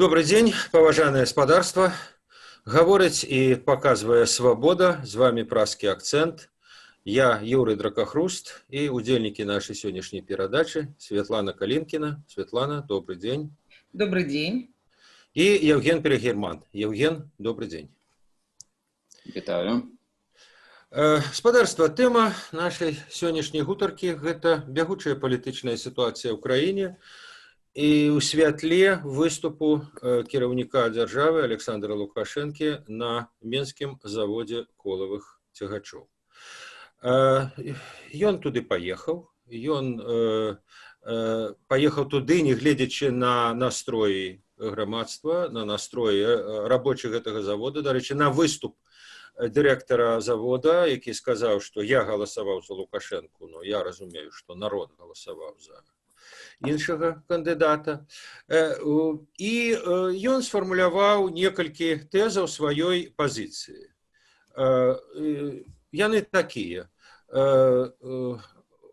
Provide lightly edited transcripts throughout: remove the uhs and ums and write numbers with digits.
Добрый день, поважанное спадарство. Говорить и показывая свобода, с вами Пражский акцент. Я Юрий Дракохруст и удельники нашей сегодняшней передачи Светлана Калинкина. Светлана, добрый день. Добрый день. И Евген Перегерман. Евген, добрый день. Вітаю. Спадарства, тема нашей сегодняшней гутарки – это бягучая палітычная ситуация в Украине. І ў святле выступу кіраўніка дзяржавы Александра Лукашэнкі на Менскім заводзе колавых цягачоў. Ён туды паехаў. Ён паехаў туды, не гледзячы на настроі грамадства, на настроі рабочых гэтага завода. Дарэчы, на выступ дырэктара завода, які сказаў, што я галасаваў за Лукашэнку, но я разумею, што народ галасаваў за іншага кандыдата. І ён сфармуляваў некалькі тэзаў сваёй пазіцыі. Яны такія.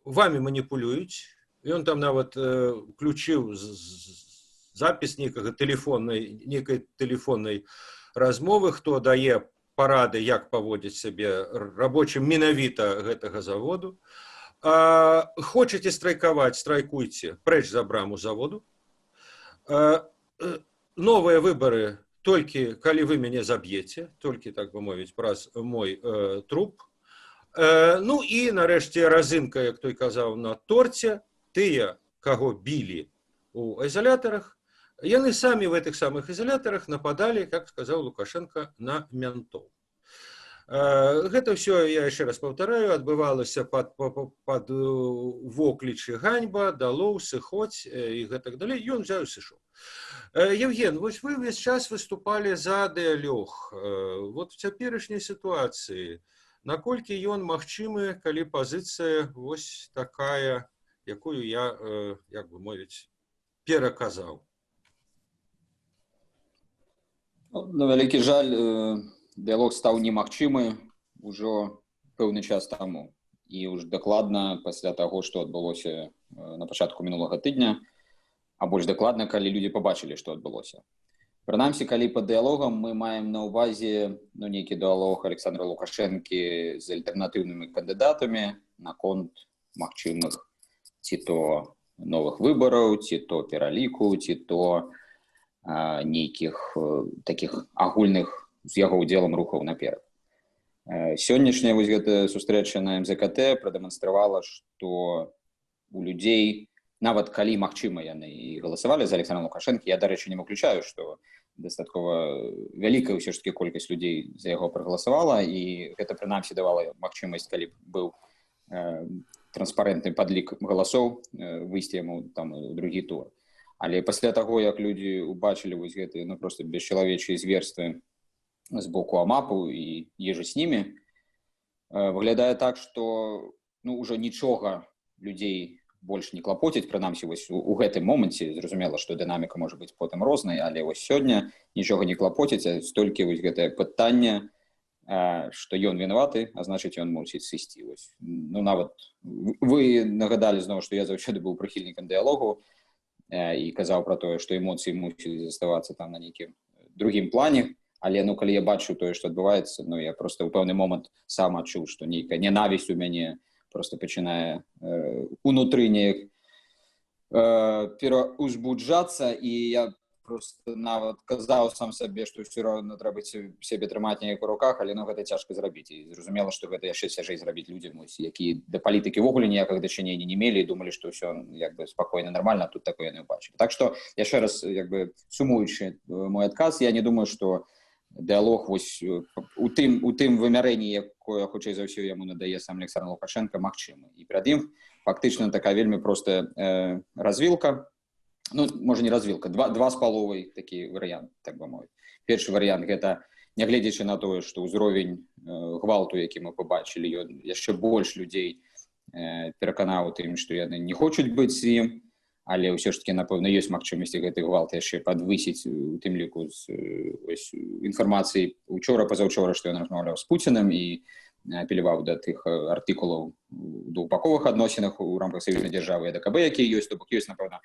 Вамі маніпулююць. Ён там нават включыў запіс некай тэлефоннай размовы, хто дае парады, як паводзіць сябе рабочым менавіта гэтага заводу. Хочаце страйкаваць, страйкуйце, прэч за браму заводу. Новыя выбары толькі калі вы мяне заб'еце, толькі, так бы мовіць, праз мой труп. Ну і нарэшце разынка, як той казаў, на торце, тыя, каго білі у изолятарах, яны самі в этих самых изолятарах нападалі, как сказаў Лукашенко, на ментов. Гэта ўсё, я яшчэ раз паўтараю, адбывалася пад воклічы ганьба, далоў, сыходзь і гэтак далей. Ён взяў і сышоў. Евген, вось вы ўвесь час выступалі за дыялог. Вот в цяперашняй сітуацыі, наколькі ён магчымы, калі пазіцыя вось такая, якую я, як бы мовіць, пераказаў? На вялікі жаль, дыялог стаў немагчымы ўжо пэўны час таму. І ўж дакладна пасля таго, што адбылося на пачатку мінулага тыдня, а больш дакладна, калі людзі пабачылі, што адбылося. Прынамсі, калі пад дыялогам мы маем на ўвазе нейкі дыялог Александра Лукашэнкі з альтэрнатыўнымі кандыдатамі наконт магчымых ці то новых выбараў, ці то пераліку, ці то нейкіх такіх агульных з яго ўдзелам рухаў наперад. Сённяшняя вось гэта сустрэча на МЗКТ прадэманстравала, што у людзей, нават калі магчыма яны і галасавалі за Александра Лукашэнкі, я, дарэчы, не выключаю, што дастаткова вялікая ўсё ж такі колькасць людзей за яго прагаласавала, і гэта прынамсі давала магчымасць, калі б быў транспарэнтны падлік галасоў, выйсці яму там у другі тур. Але пасля таго, як людзі убачылі вось гэтыя проста бесчалавечыя зверствы з боку АМАПу і ежу з німі, выглядае так, што ўжо нічога людзей больш не клапоціць, прынамсі вось у гэтым моманце. Зразумела, што дынаміка можа быць потым рознай, але вось сёння нічога не клапоціць, а столькі вось гэтае пытанне, што ён вінаваты, а значыць, ён мусіць сысці. Нават вы нагадалі зноў, што я заўсёды быў прыхільнікам дыялогу і казаў пра тое, што эмоцыі мусілі заставацца там на нейкім другім плане. Але калі я бачу тое, што адбываецца, я проста ў пэўны момант сам адчуў, што нейкая ненавісць у мяне проста пачынае унутры неяк пераўзбуджацца, і я проста нават казаў сам сабе, што ўсё роўна трэба сябе трымаць неяк у руках, але гэта цяжка зрабіць. І зразумела, што гэта яшчэ цяжэй зрабіць людзям, якія да палітыкі ўвогуле ніякага дачынення не мелі і думалі, што ўсё спакойна, нармальна, тут такое яны ўбачылі. Так што, яшчэ раз, сумуючы мой адказ, я не думаю, што дыялог у тым вымярэнні, якое, хутчэй за ўсё, яму надае сам Александр Лукашенко, магчымы. І перад ім фактычна такая вельмі простая развілка. Можа, не развілка, два з паловай такі варыянт, так бы мовіць. Першы варыянт – гэта, нягледзячы на тое, што ўзровень гвалту, які мы пабачылі, ён яшчэ больш людзей пераканаў у тым, што яны не хочуць быць з ім, але ўсё ж такі, напэўна, ёсць магчымасці гэты гвалт яшчэ падвысіць, у тым ліку з інфармацыяй учора, пазаўчора, што ён размаўляў з Пуцінам і апеляваў да тых артыкулаў у двухбаковых адносінах у рамках саюзнай дзяржавы і ДКБ, якія ёсць, то бок ёсць, напэўна,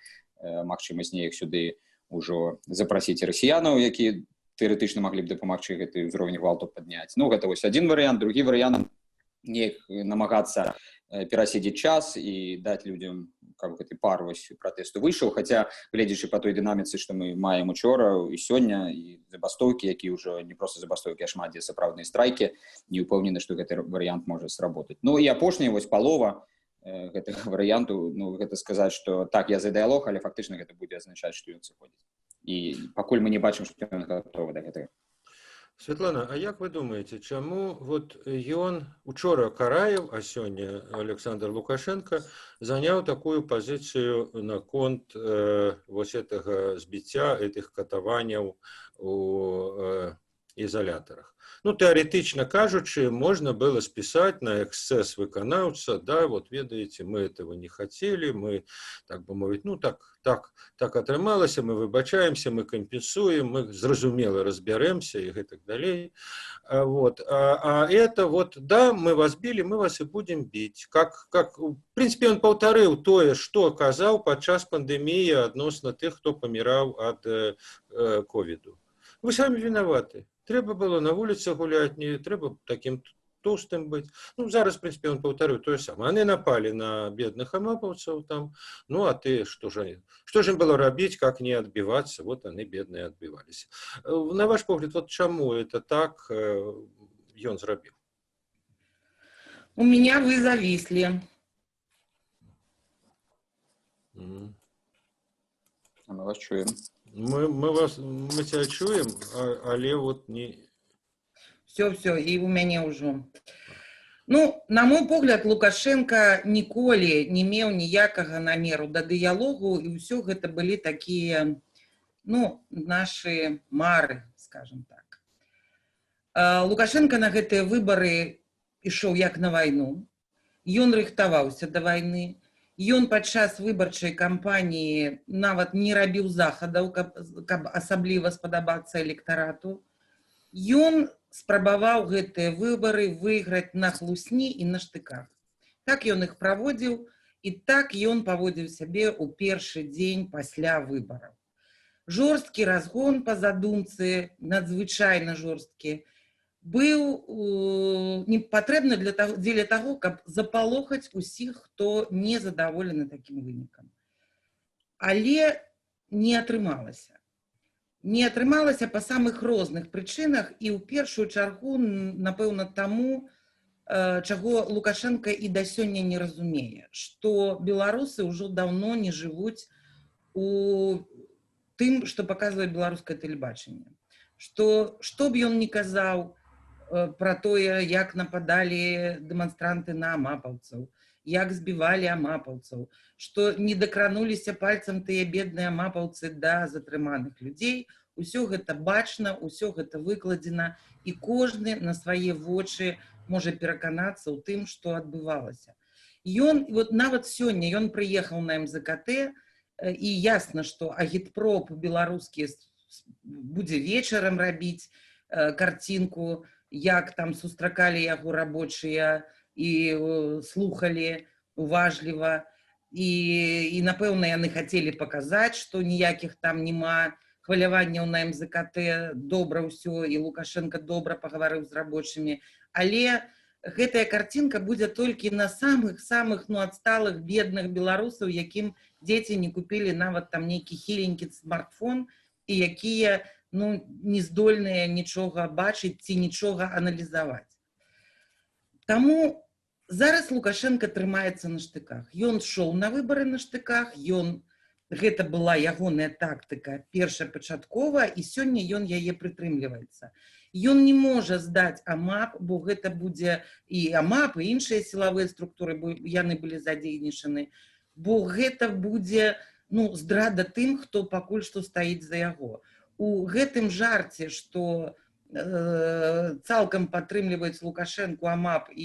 магчымасць неяк сюды ўжо запрасіць расіянаў, які тэарэтычна маглі б дапамагчы гэты ўзровень гвалту падняць. Ну, гэта вось адзін варыянт. Другі варыянт неяк намагацца перасидзець час і даць людзям, каб гэты пар вось пратэсту выйшаў, хаця, гледзячы па той дынаміцы, што мы маем учора і сёння, і забастойкі, які ўжо не проста забастойкі, а шмат дзе сапраўдныя страйкі, не ўпэўнены, што гэты варыянт можа сработаць. Ну і апошняя вось палова гэтага варыянту, ну, гэта сказаць, што так, я за дыялог, але фактычна гэта будзе азначаць, што ён сыходзіць. І пакуль мы не бачым, што ён гатовы да гэтага. Святлана, а як вы думаеце, чаму вот ён учора Караев, а сёння Александр Лукашенко заняў такую пазіцыю наконт вось гэтага збіцця, гэтых катаванняў у изоляторах? Ну, теоретично кажучи, можно было списать на эксцесс выканаўца, да, вот ведаете, мы этого не хотели, мы, так бы мовить, ну, так атрымалася, мы выбачаемся, мы компенсуем, мы зразумела разберемся и так далее. Вот. А это вот, да, мы вас били, мы вас и будем бить. Как, в принципе, он повторил то, что казал подчас пандемии относно тех, кто помирал от ковиду. Вы сами виноваты. Трэба было на вуліцы гуляць, не трэба таким толстым быць. Ну, зараз, в принципе, он повторил то же самое. Они напали на бедных амапаўцаў там, ну, а ты, что же им было рабіць, как не отбиваться? Вот они, бедные, отбивались. На ваш погляд, вот чему это так ён зрабіў? У меня вы зависли. А мы вас чуем. Мы тебя чуем, але вот не... Все, и у меня уже. Ну, на мой погляд, Лукашенко ніколі не меў ніякага намеру да дыялогу, і ўсё гэта былі такія, ну, нашы мары, скажем так. Лукашенко на гэтыя выбары ішоў як на вайну. Ён рыхтаваўся да вайны. Ён падчас выбарчай кампаніі нават не рабіў захадаў, каб асабліва спадабацца электарату. Ён спрабаваў гэтыя выбары выйграць на хлусні і на штыках. Так ён іх праводзіў, і так ён паводзіў сябе ў першы дзень пасля выбараў. Жорсткі разгон па задумцы, надзвычайна жорсткі, быў патрэбны дзеля таго, каб запалохаць усіх, хто не задаволены такім вынікам. Але не атрымалася. Не атрымалася па самых розных прычынах, і ў першую чаргу, напэўна, таму, чаго Лукашенко і да сёння не разумее, што беларусы ўжо даўно не жывуць у тым, што паказвае беларускае тэлебачанне. Што б ён не казаў пра тое, як нападалі дэманстранты на амапаўцаў, як збівалі амапаўцаў, што не дакрануліся пальцам тыя бедныя амапаўцы да затрыманых людзей, усё гэта бачна, усё гэта выкладзена, і кожны на свае вочы можа пераканацца ў тым, што адбывалася. Ён, вот нават сёння, ён прыехаў на МЗКТ, і ясна, што агітпроп беларускі будзе вечарам рабіць карцінку, як там сустракалі яго рабочыя і слухалі уважліва. І напэўна, яны хацелі паказаць, што ніякіх там няма хваляванняў на МЗКТ, добра ўсё, і Лукашенко добра пагаварыў з рабочымі. Але гэтая карцінка будзе толькі на самых-самых, ну, адсталых бедных беларусаў, якім дзеці не купілі нават там нейкі хіленькі смартфон, і якія, ну, не здольныя нічога бачыць ці нічога аналізаваць. Таму зараз Лукашенко трымаецца на штыках. Ён шоў на выбары на штыках, гэта была ягоная тактыка першапачаткова, і сёння ён яе прытрымліваецца. Ён не можа здаць АМАП, бо гэта будзе і АМАП, і іншыя сілавыя структуры, бо яны былі задзейнічаны, бо гэта будзе, ну, здрада тым, хто пакуль што стаіць за яго. У гэтым жарце, што цалкам падтрымліваюць Лукашенко, АМАП і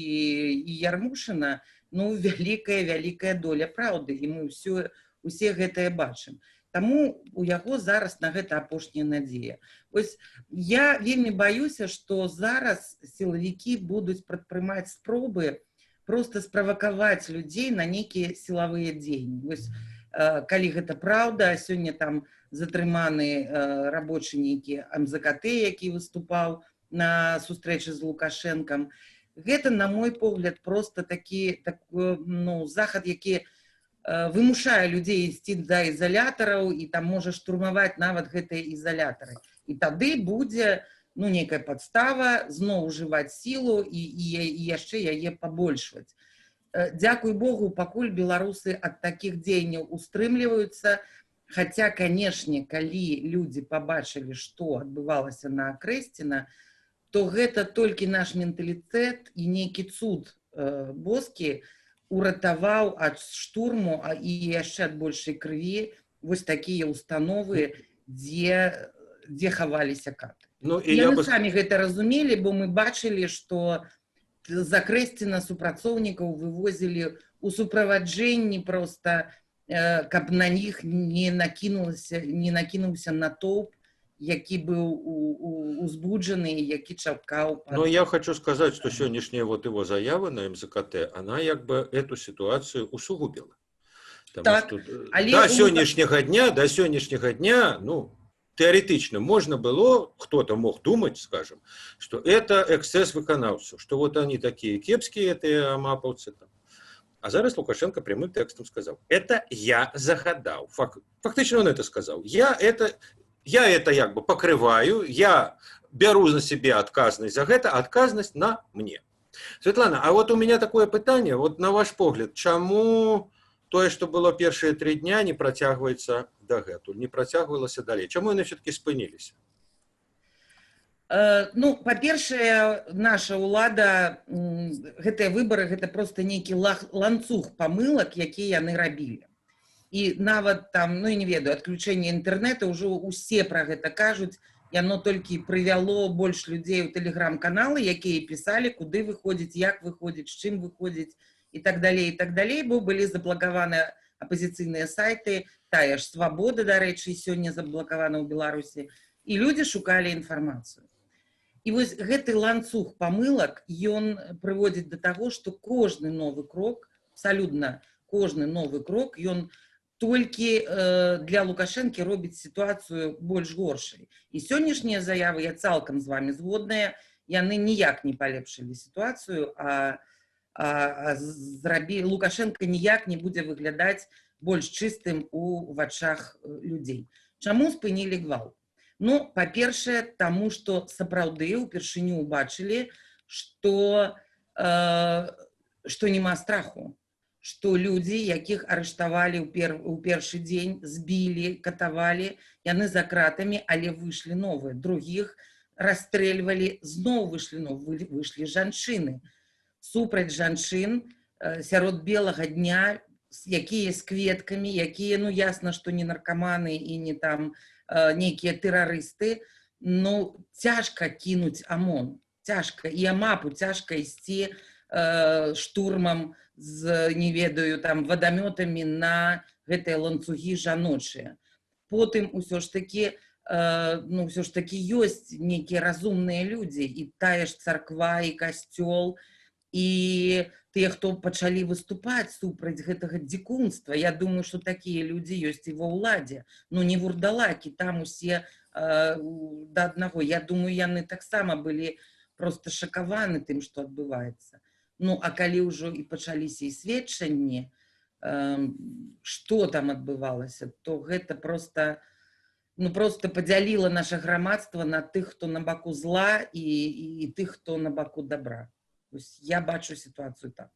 Ярмушына, ну, вялікая доля праўды, і мы усе гэтае бачым. Таму у яго зараз на гэта апошняя надзея. Вось я вельмі баюся, што зараз сілавікі будуць прадпрымаць спробы проста справакаваць людзей на нейкія сілавыя дзеянні. Вось калі гэта праўда, сёння там затрыманы рабочы нейкі МЗКТ, які выступаў на сустрэчы з Лукашэнкам. Гэта, на мой погляд, просто такі захад, які вымушае людзей ісці да ізалятараў і там можа штурмаваць нават гэтыя ізалятары. І тады будзе нейкая падстава зноў ужываць сілу і яшчэ яе пабольшваць. Дзякуй Богу, пакуль беларусы ад такіх дзеянняў устрымліваюцца, хаця, канешне, калі людзі пабачылі, што адбывалася на Крэсціна, то гэта толькі наш менталітэт і нейкі цуд боскі уратаваў ад штурму і яшчэ ад большай крыві вось такія установы, дзе хаваліся каты. Яны самі гэта разумелі, бо мы бачылі, што за Крэсціна супрацоўнікаў вывозілі ў суправаджэнні проста, каб на іх не накінуўся натоўп, які быў узбуджаны, які чакаў. Но я хочу сказать, что сегодняшняя вот его заява на МЗКТ, она как бы эту ситуацию усугубила. Так, что до сегодняшнего дня, теоретично можно было, кто-то мог думать, скажем, что это эксцесс выконавцев, что вот они такие кепские, эти амаповцы. А зараз Лукашенко прямым текстом сказал, это я загадал. Фактично он это сказал. Я это как бы покрываю, я беру на себе отказность за это, отказность на мне. Светлана, а вот у меня такое питание, вот на ваш погляд, чему то, что было первые 3 дня, не протягивается дагэтуль, не протягивалось далее? Чему они все-таки спынились? Па-першае, наша ўлада, гэтыя выбары, гэта просто нейкі ланцуг памылак, якія яны рабілі. І нават там, не ведаю, адключэнне інтэрнэта, ўжо ўсе пра гэта кажуць, яно толькі прывяло больш людзей у тэлеграм-каналы, якія пісалі, куды выходзіць, як выходзіць, з чым выходзіць і так далей, бо былі заблакаваны апазіцыйныя сайты, тая ж Свабода, дарэчы, сёння заблакавана ў Беларусі, і людзі шукалі інфармацыю. І вось гэты ланцуг памылак, ён прыводзіць да таго, што кожны новы крок, абсалютна кожны новы крок, ён толькі для Лукашэнкі робіць сітуацыю больш горшай. І сённяшнія заявы, я цалкам з вамі згодная, яны ніяк не палепшылі сітуацыю, а Лукашенко ніяк не будзе выглядаць больш чыстым у вачах людзей. Чаму спынілі гвалт? Па-першае, таму што сапраўды ўпершыню ўбачылі, што няма страху, што людзі, якіх арыштавалі ў першы дзень, збілі, катавалі, яны за кратамі, але выйшлі новыя. Другіх расстрэльвалі, зноў выйшлі жанчыны. Супраць жанчын сярод белага дня, якія з кветкамі, якія, ясна, што не наркаманы і не там нейкія тэрарысты, цяжка кінуць АМОН, цяжка, і АМАПу цяжка ісці штурмам з, не ведаю, там, вадамётамі на гэтыя ланцугі жаночыя. Потым усё ж такі ёсць нейкія разумныя людзі, і тая ж царква, і касцёл, і тыя, хто пачалі выступаць супраць гэтага дзікунства. Я думаю, што такія людзі ёсць і ва ўладзе. Не вурдалакі, там усе да аднаго. Я думаю, яны таксама былі проста шакаваны тым, што адбываецца. А калі ўжо і пачаліся і сведчанні, што там адбывалася, то гэта проста падзяліла наша грамадства на тых, хто на баку зла, і тых, хто на баку добра. Я бачу ситуацию так.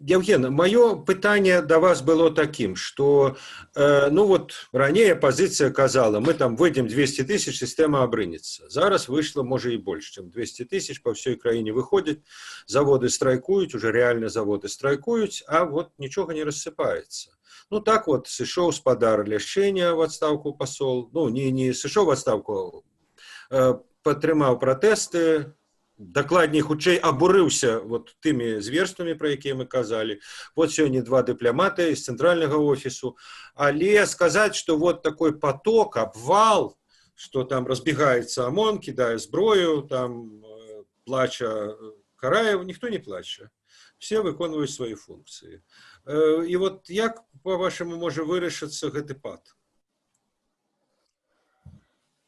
Евген, мое пытание до вас было таким, что, ранее оппозиция казала, мы там выйдем 200 тысяч, система обрынется. Зараз вышло, может, и больше, чем 200 тысяч, по всей краине выходит, заводы страйкуют, уже реально заводы страйкуют, а вот ничего не рассыпается. Так вот, сышоў спадар Ляшчэня в отставку посол, не сышоў в отставку, падтрымаў пратэсты, дакладней, хутчэй абурыўся тымі зверствамі, пра якія мы казалі. Сёння 2 дыпламаты з цэнтральнага офісу. Але сказаць, што такой поток, обвал, что там разбегается ОМОН, кидая зброю, там плача карае, никто не плача. Все выконваюць свае функцыі. І вот як, по-вашаму, можа вырашыцца гэты пад?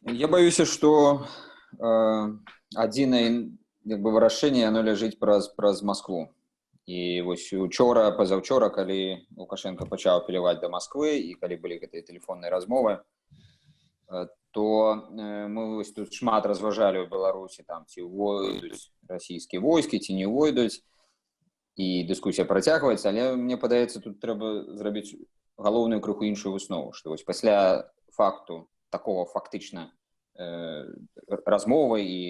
Я боюсь, что адзінае вырашэнне оно ляжыць праз Москву. І вось учора, пазаўчора, калі Лукашенко пачаў апеляваць да Москвы і калі былі гэтыя тэлефонныя размовы, то мы вось тут шмат разважалі ў Беларусі, там, ці ўвойдуць расійскія войскі, ці не ўвойдуць, і дыскусія працягваецца, але мне падаецца, тут трэба зрабіць галоўную крыху іншую выснову, што вось пасля факту такого фактычна размовы і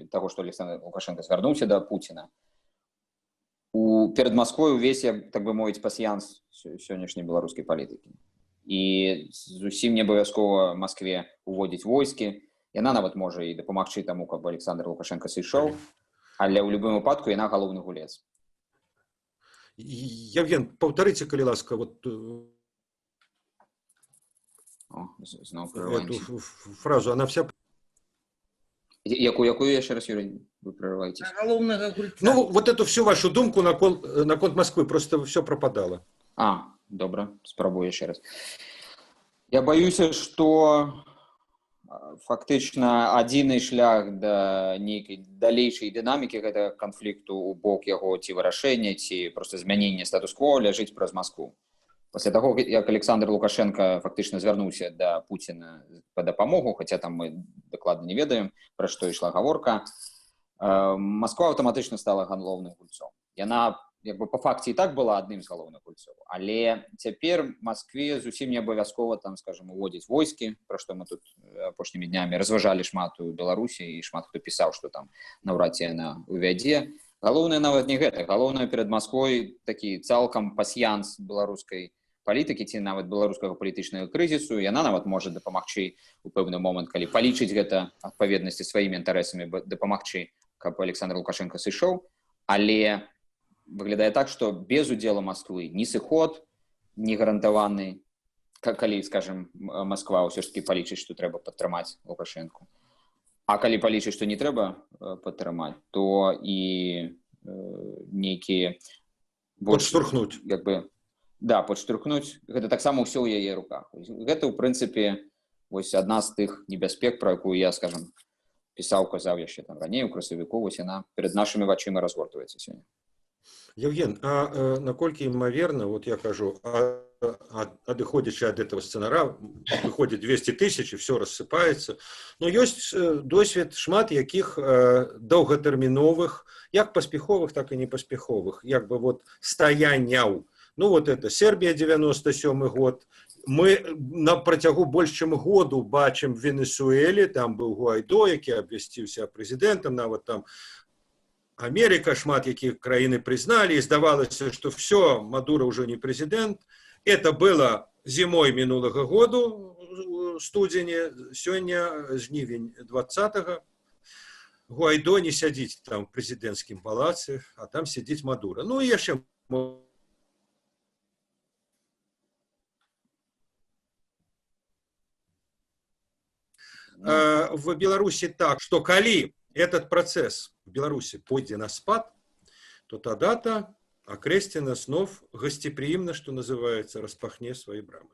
таго, што Александр Лукашенко звярнуўся да Пуціна, перад Москвой увесь, так бы мовіць, пасьянс сённяшняй беларускай палітыкі. І зусім не абавязкова Москве уводзіць войскі. Яна нават можа і дапамагчы таму, каб Александр Лукашенко сышоў, але ў любым выпадку яна галоўны гулец. Евген, паўтарыце, калі ласка, вот эту фразу, она вся... Якую яшчэ раз, Юрий, вы прерываетесь? Галоўнага гульца. Ну, вот эту всю вашу думку наконт Москвы, просто все пропадало. Добра, спрабую яшчэ раз. Я баюся, што фактычна адзіны шлях да нейкай далейшай дынамікі гэтага канфлікту ў бок яго ці вырашэння, ці проста змянення статус-кво ляжыць праз Москву. Пасля таго, як Александр Лукашенко фактычна звярнуўся да Пуціна па дапамогу, хаця там мы дакладна не ведаем, пра што ішла гаворка, Москва аўтаматычна стала галоўным гульцом. Яна, як бы, па факце і так была адным з галоўных гульцоў, але цяпер Москве зусім не абавязкова, там, скажем, уводзіць войскі, пра што мы тут апошнімі днямі разважалі шмат у Беларусі, і шмат хто пісаў, што там наўрад ці яна увядзе. Галоўнае нават не гэта. Галоўнае перад Москвой такі цалкам пасьянс беларускай палітыкі ці нават беларускага палітычнага крызісу. Яна нават можа дапамагчы ў пэўны момант, калі палічыць гэта адпаведнасці сваімі інтарэсамі, дапамагчы, каб Александр Лукашенко сышоў, але выглядае так, што без удзелу Москвы ні сыход не гарантаваны, калі, скажем, Москва ўсё ж такі палічыць, што трэба падтрымаць Лукашенку. А калі палічыць, што не трэба падтрымаць, то і нейкія... Подштурхнуць. Подштурхнуць. Гэта таксама ўсё ў яе руках. Гэта, ў прынцыпе, вось адна з тых небяспек, пра якую я, скажем, пісаў, казаў яшчэ там раней у красавіку, вось яна перад нашымі вачыма разгортваецца сёння. Евген, а наколькі імаверна, вот я кажу, адыходзячы ад этого сцэнара, выходит 200 тысяч, и все рассыпается. Но ёсць досвед шмат якіх доўгатэрміновых, як паспяховых, так і непаспяховых, як бы вот стаянняў. Ну вот это Сербия 97 год. Мы на працягу больш чым году бачым в Венесуэле, там быў Гуайдо, які абвясціўся прэзідэнтам, нават там Америка, шмат якіх краіны признали, и здавалася, что все, Мадуро уже не президент. Это было зимой минулого года, студзеня, сёння жнівень 20-го. Гуайдо не сядзіць там в президентскім палацы, а там сидзіць Мадуро. Ну и яшчэ в Беларуси так, что калі этот процесс в Беларуси пойдзе на спад, то тогда-то Акрэсціна снов гостеприимно, что называется, распахне свои брамы.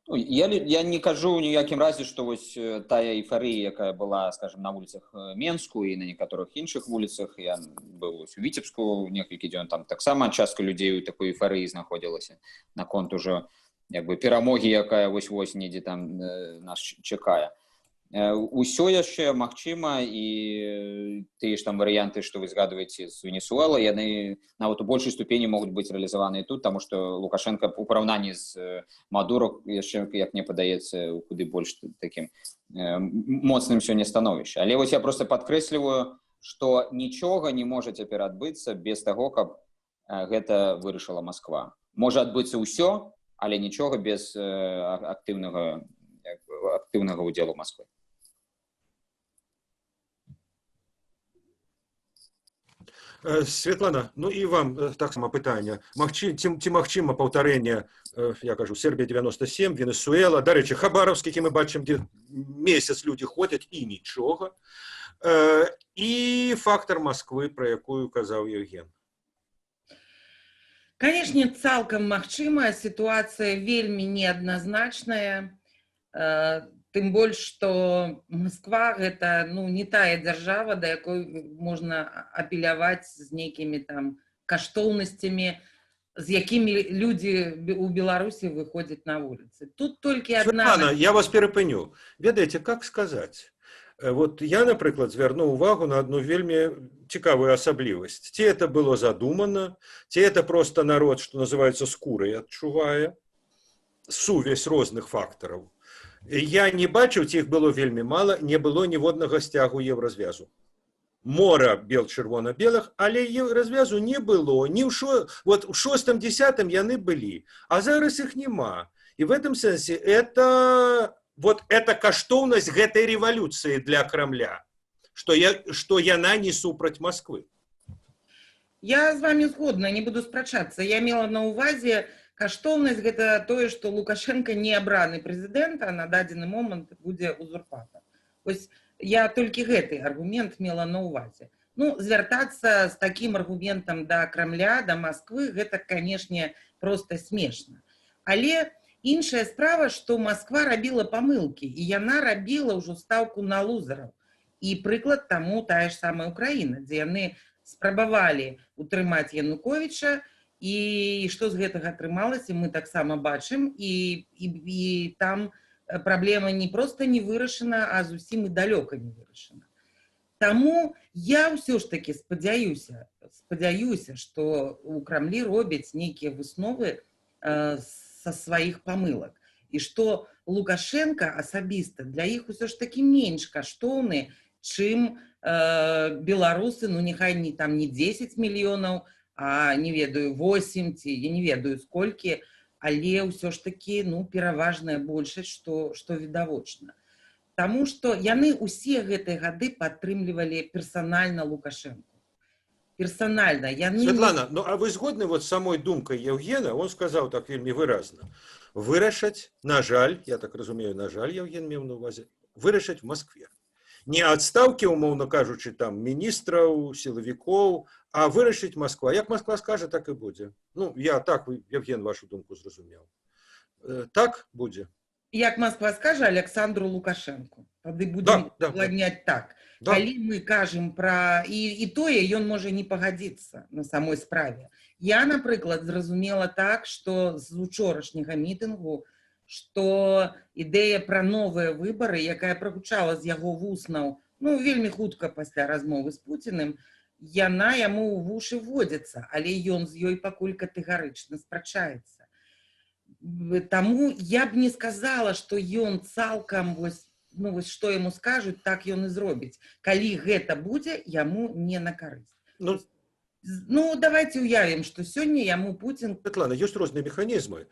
Я не кажу ні ў якім разе, што вось тая эйфарыя, якая была, скажем, на вуліцах Менску і на некаторых іншых вуліцах, я быў у Віцебску некалькі дзён, там таксама частка людзей у такой эйфарыі знаходзілася наконт ужо як бы перамогі, якая вось-вось недзе там нас чакае. Усё яшчэ магчыма, і тыя ж там варыянты, што вы згадваеце з Венесуэлы, яны нават у большай ступені могуць быць рэалізаваны тут, таму што Лукашенко у параўнанні з Мадуро яшчэ, як мне падаецца, куды больш такім моцным сёння становішча. Але вось я проста падкрэсліваю, што нічога не можа цяпер адбыцца без таго, каб гэта вырашыла Москва. Можа адбыцца ўсё, але нічога без актыўнага ўдзелу Москвы. Святлана, ну і вам так само питання. Ці магчыма паўтарэнне, я кажу, Сербія 97, Венесуэла, дарэчы, Хабаровск, які мы бачым, дзе месяц людзі ходзяць і нічога. І фактор Москвы, про якую казаў Евген. Канешне, цалкам магчыма, сітуацыя вельмі неадназначная. Тым больш, што Москва гэта не тая дзяржава, да якой можна апеляваць з нейкімі там каштоўнасцямі, з якімі людзі ў Беларусі выходзяць на вуліцы. Тут толькі одна... Светлана, я вас перапыню. Ведаеце, как сказаць? Вот я, напрыклад, звярнуў увагу на одну вельмі цікавую асаблівасць. Ці это было задумано, ці это просто народ, што называецца, скурай адчувае сувязь розных фактараў. Я не бачыў, ці іх было вельмі мала, не было ніводнага сцягу еўразвязу. Мора бел-чырвона-белых, але развязу не было. Вот у 6-10 яны былі, а зараз іх нема. І в этом сэнсе это каштоўнасць гэтай рэвалюцыі для Крамля, што яна не супраць Москвы. Я з вами згодна, не буду спрачацца. Я мела на увазе, каштоўнасць гэта тое, што Лукашенко не абраны прэзідэнт, а на дадзены момант будзе узурпатар. Вось я толькі гэты аргумент мела на увазе. Звяртацца з такім аргументам да Крамля, да Москвы, гэта, канешне, проста смешна. Але іншая справа, што Москва рабіла памылкі, і яна рабіла ўжо стаўку на лузераў. І прыклад таму тая ж самая Украіна, дзе яны спрабавалі утрымаць Януковіча, і што з гэтага атрымалася, мы таксама бачым, і там праблема не проста не вырашана, а зусім і далёка не вырашана. Таму я ўсё ж такі спадзяюся, што ў Крамлі робяць нейкія высновы са сваіх памылак, і што Лукашенко асабіста для іх усё ж такі менш каштоўны, чым беларусы, няхай не 10 мільёнаў, а не ведаю, 8 ці я не ведаю сколькі, але ўсё ж такі пераважная большасць, што відавочна. Таму што яны ўсе гэтыя гады падтрымлівалі персанальна Лукашенко. Персанальна. Светлана, а вы згодны з самой думкай Евгена? Он сказаў так вельмі выразна. Вырашаць, на жаль, я так разумею, на жаль, Евген меў на увазе, вырашаць в Москве. Не адстаўкі, умоўна кажучы, там міністраў, сілавікоў, а вырашыць Москва. Як Москва скажа, так і будзе. Я так, Евген, вашу думку зразумеў. Так будзе? Як Москва скажа Александру Лукашенку. Тады будзем ладняць так. Калі мы кажам пра... І тое, ён можа не пагадзіцца на самой справе. Я, напрыклад, зразумела так, што з учорашняга мітынгу, што ідэя пра новыя выбары, якая прагучала з яго вуснаў, вельмі хутка пасля размовы з Пуціным, яна яму ў вушы вводзіцца, але ён з ёй пакуль катэгарычна спрачаецца. Таму я б не сказала, што ён цалкам, што яму скажуць, так ён і зробіць. Калі гэта будзе, яму не на карысць. Давайте уявім, што сёння яму Пуцін... Светлана, ёсць розныя механізмы.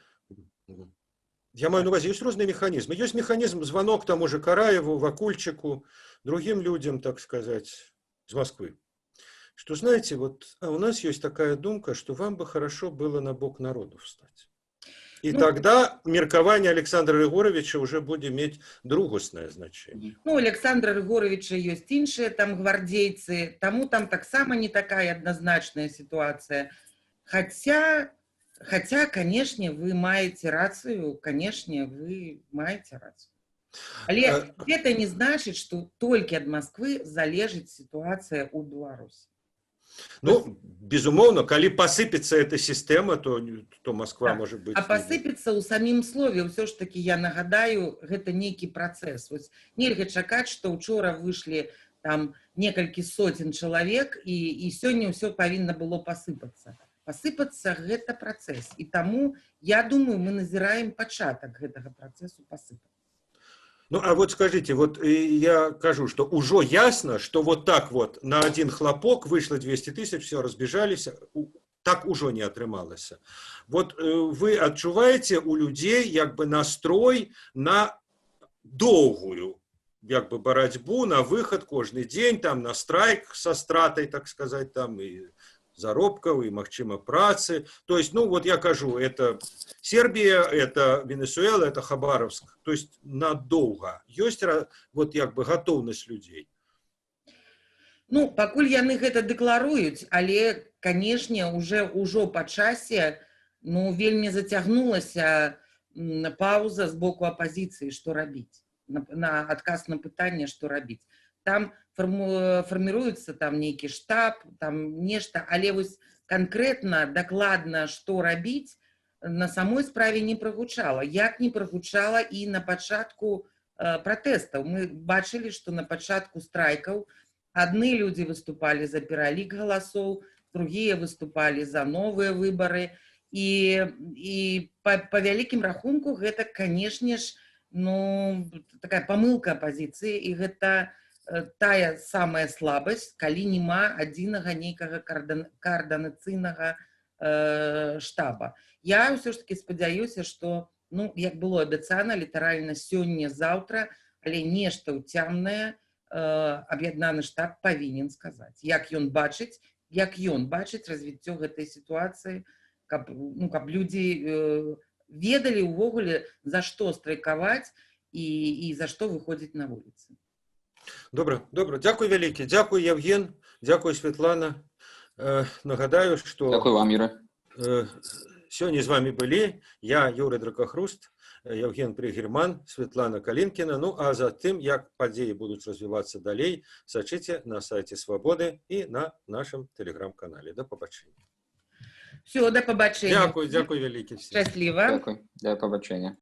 Я маю на увазе, есть разные механизмы. Есть механизм звонок тому же Караеву, Вакульчику, другим людям, так сказать, из Москвы. Что, знаете, у нас есть такая думка, что вам бы хорошо было на бок народу встать. И тогда меркование Александра Григоровича уже будет иметь другостное значение. Александра Григоровича есть іншие там гвардейцы, тому там таксама не такая однозначная ситуация. Хотя, конечно, вы маете рацию, конечно, вы маете рацию. Але это не значит, что только от Москвы залежит ситуация у Беларуси. Безумовно, коли посыпется эта система, то Москва может быть... А посыпется у самим слове, все ж таки, я нагадаю, это некий процесс. Нельзя чакать, что вчера вышли там несколько сотен человек, и сегодня все повинно было посыпаться. Посыпаться – гэта працэс. І таму, я думаю, мы назіраем пачатак гэтага працэсу пасыпацца. А вот скажите, я кажу, что уже ясно, что так на один хлопок вышло 200 тысяч, все, разбежались, так уже не атрымалася. Вы адчуваеце у людей настрой на доўгую барацьбу, на выход каждый день, там, на страйк со стратой, так сказать, там, и заробкаў і магчыма працы. То есть, ну вот я кажу, это Сербія, это Венесуэла, это Хабаровск. То есть надоўга ёсць вот як бы гатоўнасць людзей. Ну, пакуль яны гэта дэкларуюць, але, канешне, ўжо па часе, ну, вельмі зацягнулася пауза з боку апазіцыі, што рабіць, на адказ на пытанне, што рабіць. Там фарміруецца там нейкі штаб, там нешта, але вось канкрэтна, дакладна, што рабіць, на самой справе не прагучала. Як не прагучала і на пачатку пратэстаў. Мы бачылі, што на пачатку страйкаў адны людзі выступалі за пералік галасоў, другія выступалі за новыя выбары. І па вялікім рахунку гэта, канешне ж, ну, такая памылка апазіцыі, і гэта тая самая слабасць, калі няма адзінага нейкага каардынацыйнага штаба. Я ўсё ж таки спадзяюся, што, ну, як было абяцана, літаральна сёння-заўтра, але нешта ўцямнае аб'яднаны штаб павінен сказаць. Як ён бачыць развіццё гэтай сітуацыі, каб людзі ведалі ўвогуле, за што страйкаваць і за што выходзіць на вуліцы. Добра. Дзякуй вялікі. Дзякуй, Евген. Дзякуй, Светлана. Нагадаю, што... Дзякуй вам, Іра. Сёння з вами былі я, Юрый Дракахруст, Евген Пригерман, Светлана Калинкина. Ну, а затым, як падзеі будуць развівацца далей, сачыце на сайце Свабоды і на нашым тэлеграм-канале. Да пабачэння. Все, до побачення. Дякую вялікі. Щасливо. Дякую. До побачення.